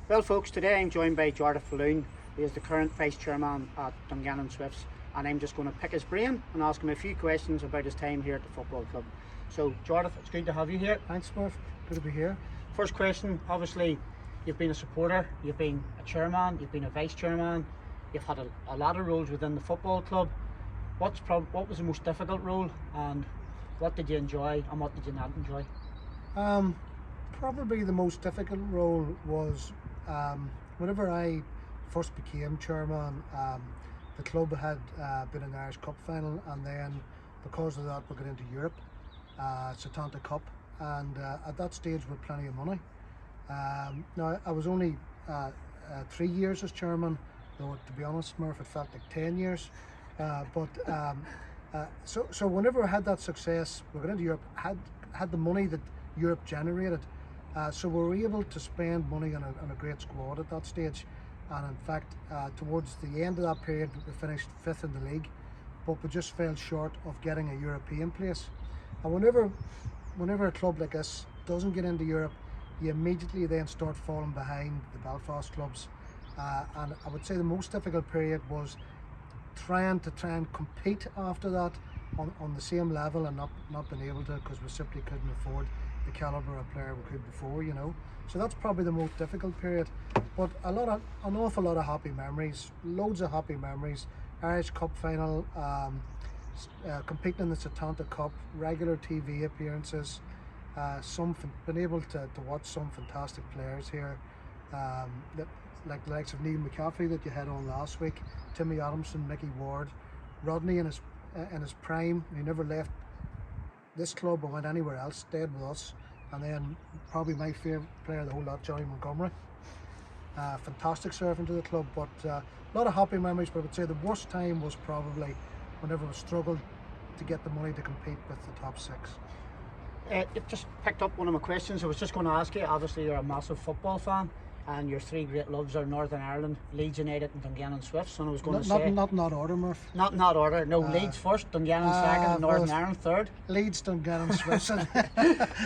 Well folks, today I'm joined by Jarlath Faloon. He is the current vice chairman at Dungannon Swifts, and I'm just going to pick his brain and ask him a few questions about his time here at the football club. So Jarlath, it's good to have you here. Thanks, Murph. Good to be here. First question, obviously you've been a supporter, you've been a chairman, you've been a vice chairman, you've had a lot of roles within the football club. What was the most difficult role, and what did you enjoy and what did you not enjoy? Probably the most difficult role was whenever I first became chairman. The club had been in the Irish Cup final, and then because of that we got into Europe, 𝗁𝘂𝗧𝘂𝗧𝗂𝗏, and at that stage with plenty of money. Now I was only 3 years as chairman, though to be honest, Murph, it felt like 10 years. So whenever I had that success, we got into Europe, had the money that Europe generated, so we were able to spend money on a great squad at that stage. And in fact, towards the end of that period, we finished 5th in the league, but we just fell short of getting a European place. And whenever a club like this doesn't get into Europe, you immediately then start falling behind the Belfast clubs. And I would say the most difficult period was trying to compete after that on the same level, and not being able to, because we simply couldn't afford the calibre of player we could before, you know. So that's probably the most difficult period. But an awful lot of happy memories, loads of happy memories. Irish Cup final, competing in the 𝗁𝘂𝗧𝘂𝗂𝗏, regular TV appearances, been able to watch some fantastic players here, like the likes of 𝗬𝘂𝗂𝗍𝗂𝗏 that you had on last week, Timmy Adamson, Mickey Ward, Rodney in his prime. He never left this club or went anywhere else, stayed with us. And then probably my favourite player of the whole lot, 𝗁𝘂𝗯𝗲𝗏. Fantastic servant to the club, but a lot of happy memories. But I would say the worst time was probably whenever we struggled to get the money to compete with the top 6. You've just picked up one of my questions. I was just going to ask you, obviously you're a massive football fan, and your 3 great loves are Northern Ireland, Leeds United and Dungannon Swifts. And I was going to say... Not in that order, Murph. Not in that order. No, Leeds first, Dungannon second, Northern Ireland third. Leeds, Dungannon Swifts.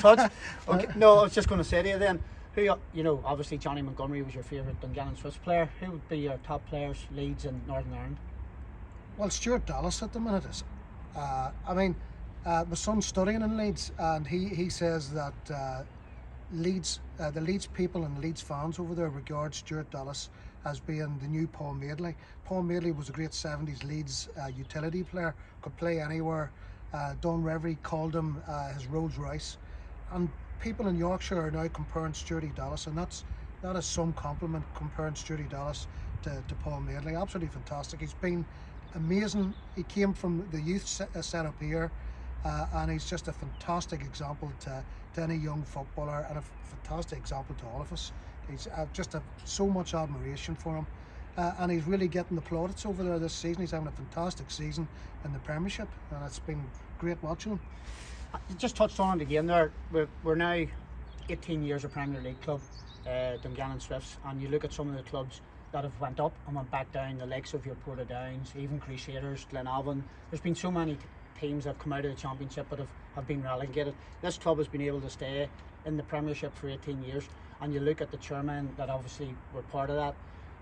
Touch. Okay. No, I was just going to say to you then, who, you know, obviously Johnny Montgomery was your favourite Dungannon Swifts player. Who would be your top players, Leeds and Northern Ireland? Well, 𝘃𝗵𝗲𝗲 at the minute is. I mean, my son's studying in Leeds, and he says that Leeds, the Leeds people and Leeds fans over there regard 𝘃𝗵𝗲𝗲 as being the new 𝗃𝗶𝗃𝗲. 𝗃𝗃𝗃𝗲 was a great 70s Leeds utility player, could play anywhere. Don Revie called him his Rolls Royce, and people in Yorkshire are now comparing 𝘃𝗵𝗲𝗲𝗏, and that is some compliment, comparing 𝘃𝗵𝗲𝗲𝗏 to 𝗃𝗃𝗃𝗲𝗏. Absolutely fantastic. He's been amazing. He came from the youth setup here, and he's just a fantastic example to any young footballer, and a fantastic example to all of us. He's just so much admiration for him, and he's really getting the plaudits over there this season. He's having a fantastic season in the Premiership, and it's been great watching him. You just touched on it again there. We're now 18 years a Premier League club, Dungannon Swifts, and you look at some of the clubs that have went up and went back down, the likes of your Portadowns, even Crusaders, Glenavon. There's been so many teams that have come out of the Championship but have been relegated. This club has been able to stay in the Premiership for 18 years, and you look at the chairman that obviously were part of that,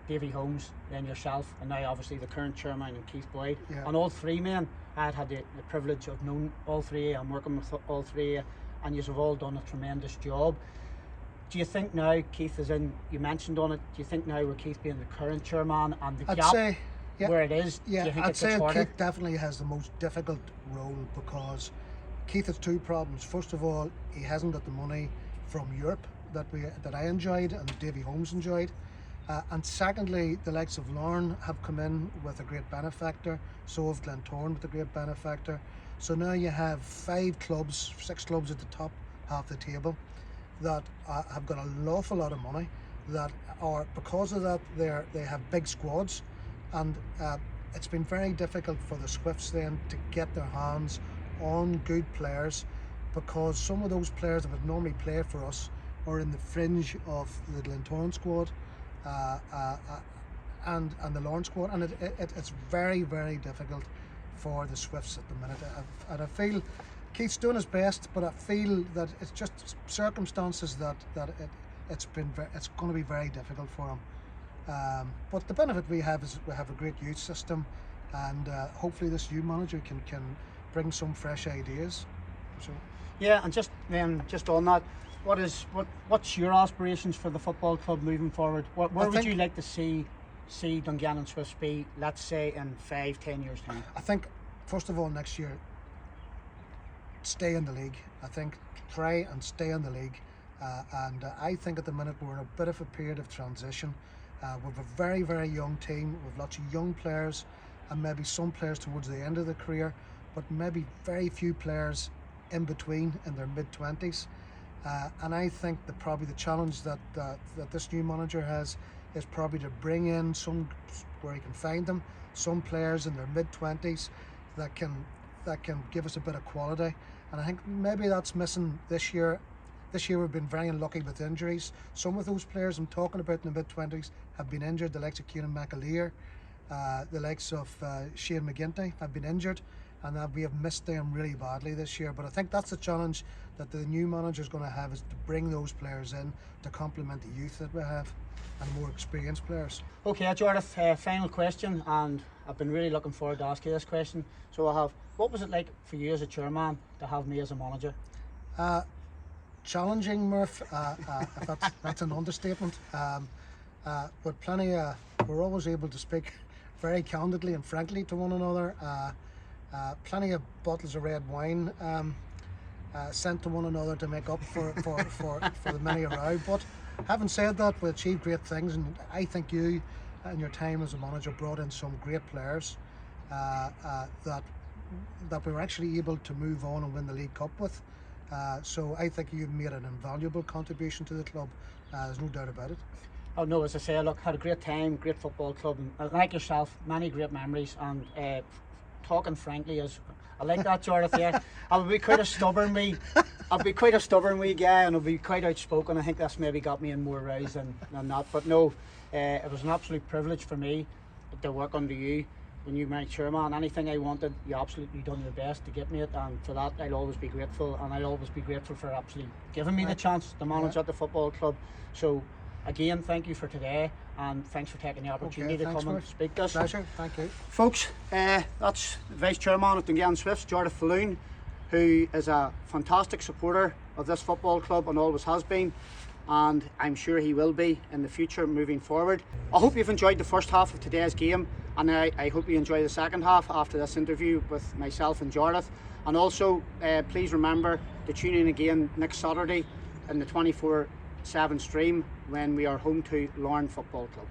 𝗸𝗵𝗃𝗍𝗏 Holmes, then yourself, and now obviously the current chairman and 𝘃𝗶𝗱𝗏𝗏. Yeah. And all 3 men, I had the privilege of knowing all 3. I'm working with all 3, and you have all done a tremendous job. Do you think now 𝘃 is in, you mentioned on it, do you think now with 𝘃 being the current chairman and the gap where it is, yeah, do you think I'd it's say harder? 𝘃 definitely has the most difficult role, because 𝘃 has 2 problems. First of all, he hasn't got the money from Europe that I enjoyed and 𝗸𝗵𝗃𝗃𝗍𝗏 Holmes enjoyed. And secondly, the likes of Larne have come in with a great benefactor, so have Glentoran with a great benefactor. So now you have 6 clubs at the top half the table that have got an awful lot of money, that are, because of that, they have big squads, and it's been very difficult for the Swifts then to get their hands on good players, because some of those players that would normally play for us are in the fringe of the Glentoran squad and the Larne squad, and it's very, very difficult for the Swifts at the minute. And I feel Keith's doing his best, but I feel that it's just circumstances that it's going to be very difficult for him. But the benefit we have is we have a great youth system, and hopefully this new manager can bring some fresh ideas. So yeah, and just on that, what's your aspirations for the football club moving forward? Where would you like to see Dungannon Swifts be, let's say, in 5-10 years time? I think first of all next year, stay in the league. I think try and stay in the league, and I think at the minute we're in a bit of a period of transition. We've a very, very young team, with lots of young players, and maybe some players towards the end of the career, but maybe very few players in between in their mid-20s. And I think that probably the challenge that this new manager has is probably to bring in some, where he can find them, some players in their mid-20s that can give us a bit of quality. And I think maybe that's missing this year. This year we've been very unlucky with injuries. Some of those players I'm talking about in the mid-20s have been injured. The likes of 𝗂𝗵𝗂𝗲𝗃, the likes of 𝗁𝘂𝗧𝗂𝗧𝗂𝗧 have been injured, and we have missed them really badly this year. But I think that's the challenge that the new manager is going to have, is to bring those players in to complement the youth that we have and more experienced players. Okay, Jarlath, final question, and I've been really looking forward to asking you this question. So what was it like for you as a chairman to have me as a manager? Challenging, Murph, if that's an understatement. But we're always able to speak very candidly and frankly to one another. Plenty of bottles of red wine sent to one another to make up for the many a row. But having said that, we achieved great things, and I think you, in your time as a manager, brought in some great players that we were actually able to move on and win the League Cup with. So I think you've made an invaluable contribution to the club. There's no doubt about it. Oh no, as I say, look, had a great time, great football club, and like yourself, many great memories. And talking frankly, I like that, Jarlath. Yeah, I'll be quite a stubborn wee guy, and I'll be quite outspoken. I think that's maybe got me in more rows than that. But no, it was an absolute privilege for me to work under you when you were my chairman. Anything I wanted, you absolutely done your best to get me it, and for that I'll always be grateful, and I'll always be grateful for actually giving me the chance to manage at the football club. So again, thank you for today, and thanks for taking the opportunity to come and speak to us. Pleasure, thank you. Folks, that's the Vice Chairman of Dungannon Swifts, Jarlath Faloon, who is a fantastic supporter of this football club and always has been, and I'm sure he will be in the future moving forward. I hope you've enjoyed the first half of today's game, and I hope you enjoy the second half after this interview with myself and Jarlath. And also, please remember to tune in again next Saturday in the 24/7 stream when we are home to 𝗁𝘂𝗀𝗀𝗀 Football Club.